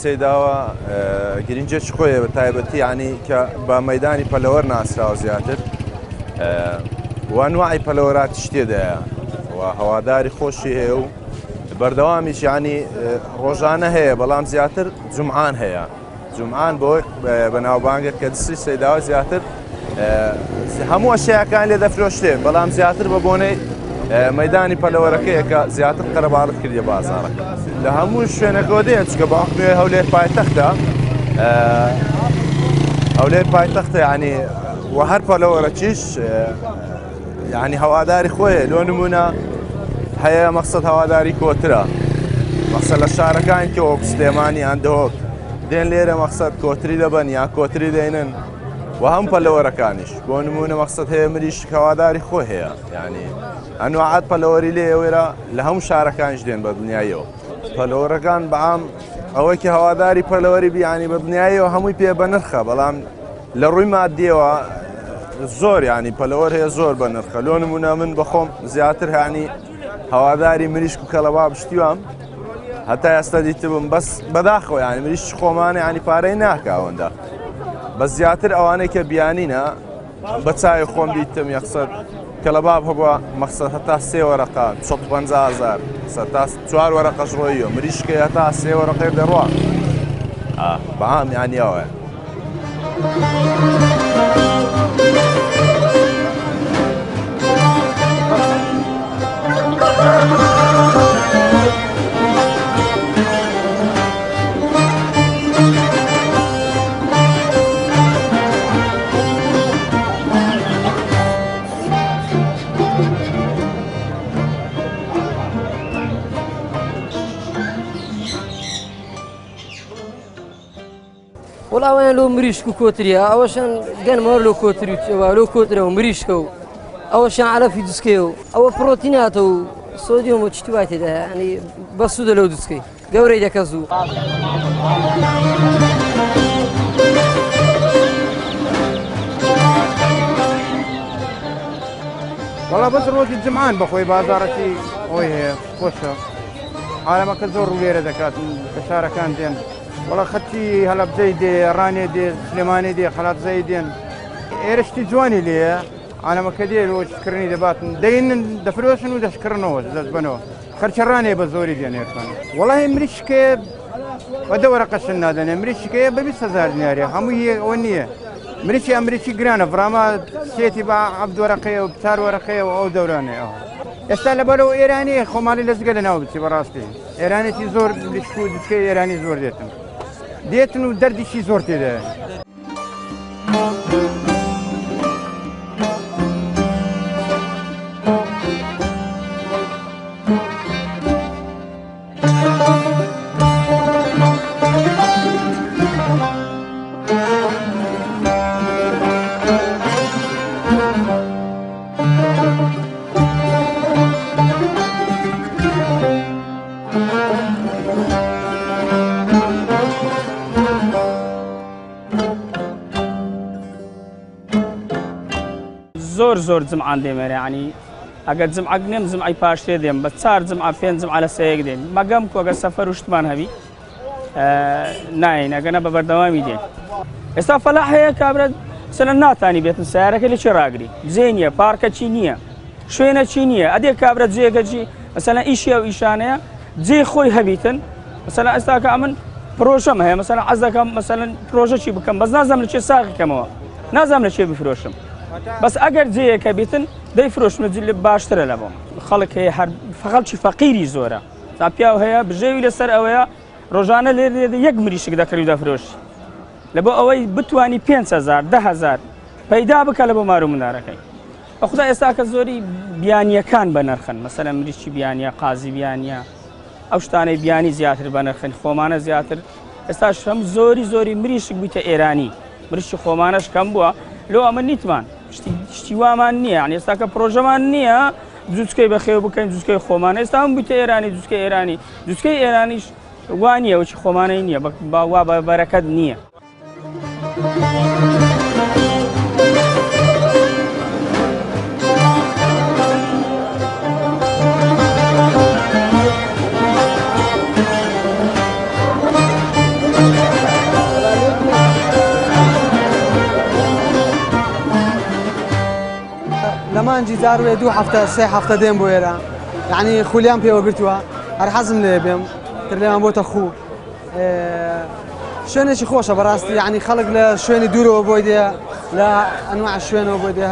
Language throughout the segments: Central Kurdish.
سەیداوە گرنگجێکی خۆیە بە تایبەتی ینی کە بە مەدانی پەلەوەەر ناسراوە زیاتر وانوای پەلەوەرات شتێدایە و هەواداری خۆشی هەیە و بەردەوامیش ینی ڕۆژانە هەیە بەڵام زیاتر جومعان هەیە جومعان بۆی بەناوبانگت کە دستی سەیداوە زیاتر هەموو ئەشیاکان لێ دەفرۆشتێ بەڵام زیاتر بە بۆنەی مەدانی پەلەوەرەکەیە کە زیاتر قەرەباڵت کردی بازارەکە لە هەموو شوێنەکەەوە دێن چکە باقنوێ هەولێر پایتەختە هەولێر پایتەختە ینی و هەر پەلەوەرەکیش ینی هەواداری خۆیە لۆ نمونە هەیە مەقسەد هەواداری کۆترە مەقسەد لە شارەکان کە وەک سلێمانی ئەندهۆک دێن لێرە مەقسەد کۆتری دەبن یا کۆتری دێنن و هەم پەلەوەرەکانیش بۆ نمونە مەقسەد هەیە مریش هەواداری خۆ هەیە ینی ئەنوعات پەلەوەری لێ ئێوێرە لە هەموو شارەکانش دێن بە دنیایەوە پەلەوەرەکان بەعام ئەوەی کە هەواداری پەلەوەری بیانی بە دنیایەوە هەمووی پێ بە نرخە بەڵام لە ڕووی مادیەوە زۆر ینی پەلەوەر هەیە زۆر بە نرخە لۆ نمونە من بەخۆم زیاتر هانی هەواداری مریشک و کەڵەبا پشتیوام هەتا ئێستا دیتبم بەس بەداخەوە ینی مریش خۆمانە ینی پارەی ناکە ئەوەندە بە زیاتر ئەوانەی کە بیانینە بە چاوی خۆم دیتم یەخسەد کەڵەباب هەبووە مەقسەد هەتا 3 وەرەقە 150,000 تا 4 وەرەقەش ڕۆییەوە مریشکە هەتا 3 وەرەقەی دەڕوا بەعام ینی ئەوە وڵاویان لۆ مریشک و کۆتریە ئەوەشان گەنمەوە لۆ کۆتری لۆ کۆترە و مریشکە و ئەوەشان عەلەفی دوسکەیە و ئەوە پرۆتیناتە و سۆدیۆم و چتی وای تێدا ینی بەسوودە لەو دوسکەی گەورەی دەکە زوو وەڵا بەس ڕۆژی جمعان بەخۆی بازارەکی ئەوی هەیە خۆشە عالەمەکە زۆر ڕوو لێرە دەکات کە شارەکان دێن وەڵا خەتی هەڵەبجەی دێ ڕانێ دێ سلێمانی دێ خەلاتزایی دێن ئێرەشتی جوانی لێە عالەمەکە دێ لۆشکردنی دەباتن دەینن دەفرۆشن و دەشکردنەوە دەستبنەوە خەرچە ڕانێ بە زۆری دێنێتان وەڵی مریشکێ بە دە وەرەقەشن نادەنێ مریشکەیە بە 20,000 دیارێ هەمووی ئەوە نییە مریشی ئەمریکی گرانە فراما سێتی بە 7 وەرەقەیە و 4 وەرەقەیە و ئەو دەورانەیە ئێستا لەبەرەوە ئێرانی خۆماڵی لەزگە لەناو بچی بەڕاستی ئێرانێتی زۆر مریشک و دوسکەی ئێرانی زۆر دێتن و دەردیشی زۆر تێدایە زۆر جمعان دێمێرە ینی ئەگەر جمعەک نێم جمعی پاشتێ دێم بە 4 جمعە 5 جمعە لە سەیەک دێن مەگەم کۆگە سەفەر و شتمان هەبی ناین ئەگەنە بە بەردەوامی دێن ئێستا فەلاح هەیە کابرا سەرە ناتانی بێتن سیارەکە لێ چێ ڕاگری جێ نییە پارکە چی نییە شوێنە چی نییە ئەدێ کابرا جێگەجی مەسەلەن ئیشیە و ئیشانەیە جێ خۆی هەبیتن مەسەلەن ئێستاکە ئەمن پرۆژەم هەیە مەسەلەن حەز دەکەم مەسەلەن پرۆژە چی بکەم بەس نازانم لە چێ ساقیکەمەوە نازانم لە چێ بفرۆشم بەس ئەگەر جێیەکە بیتن دەیفرۆشمە جلی باشترە لە بۆم خەڵک هەیە هەر خەڵکی فەقیری زۆرە تا پیاو هەیە بژێوی لەسەر ئەوەیە ڕۆژانە لێ یەک مریشک دەکەوی دەفرۆشی لە بۆ ئەوەی بتوانی 5,000 10,000 پەیدا بکە لە بۆ مار و منداڕەکەی بەخدا ئێستاکە زۆری بیانیەکان بە نرخن مەسەلەن مریشکی بیانیە قازی بیانیە ئەو شتانەی بیانی زیاتر بە نرخن خۆمانە زیاتر ئێستا شەم زۆری مریشک بوویتە ئێرانی مریشکی خۆمانەش کەم بووە لۆ ئەمە نیتمان شتی وامان نییە ینی ئێستاکە پرۆژەمان نییە جوچکەی بەخێو بکەین جوچکەی خۆمانە ئێستا هەم بوویتە ئێرانی جوچکەی ئێرانیش وانە وچی خۆمانەی نییە باوا بە بەرەکەت نییە. لەمانجی زاروێ 2 هەفتە 3 هەفتە دێم بۆ ئێرە یعنی خولیان پێوە گرتووە هەر حەزم لێ بێم تر لێمان بۆتە خوو شوێنێکی خۆشە بەڕاستی یعنی خەڵک لە شوێنی دوورەوە بۆی دێ لە ئەنواع شوێنەوە بۆی دێ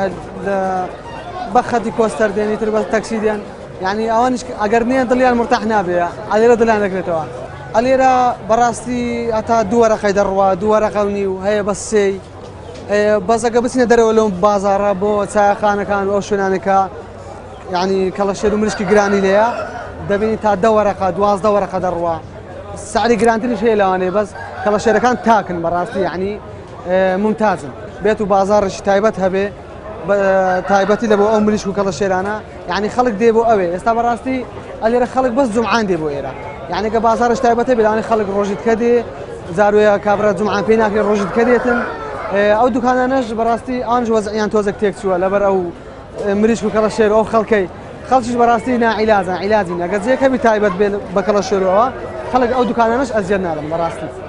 لە بەخەتی کۆستەر دێنی تر بە تەکسی دێن یعنی ئەوانش ئەگەر نییە دڵیان مرتاح نابێ ئەلێرە دڵیان دەگرێتەوە ئەلێرە بەڕاستی هەتا 2 وەرەقەی دەڕوا 2 وەرەقە و نیو هەیە بە سێی بەسەکە بچینە دەرەوە لەم بازارە بۆ چایەخانەکان و ئەو شوێنانەکە یعنی کەڵەشێر و مریشکی گرانی لێیە دەبینی تا 10 وەرەقە 12 وەرەقە دەڕوا سعری گرانتریش هەیە لەوانەیە بەس کەڵەشێرەکان تاکن بەڕاستی یعنی ممتازن بێت و بازارڕشی تایبەت هەبێ تایبەتی لە بۆ ئەو مریشک و کەڵەشێرانە یعنی خەڵک دێ بۆ ئەوێ ئێستا بەڕاستی ئەلێرە خەڵک بەس جومعان دێ بۆ ئێرە یعنی کە بازارش تایبەتە بێ خەڵک ڕۆژیتکە دێ زاروێ کابرا جومعان پێی ناکرێت ڕۆژیتکە دێتن ئەو دوکانانەش بەڕاستی ئەوانش وەزعیان تۆزێک تێک چووە لەبەر ئەو مریشک و کەڵەشێر ئەو خەڵکەی خەڵکیش بەڕاستی ناعیلازن عیلازین ئەگەر جێکەبی تایبەت بێ بە کەڵەشێرەوە خەڵک ئەو دوکانانەش ئەزیێر نادەن بەڕاستی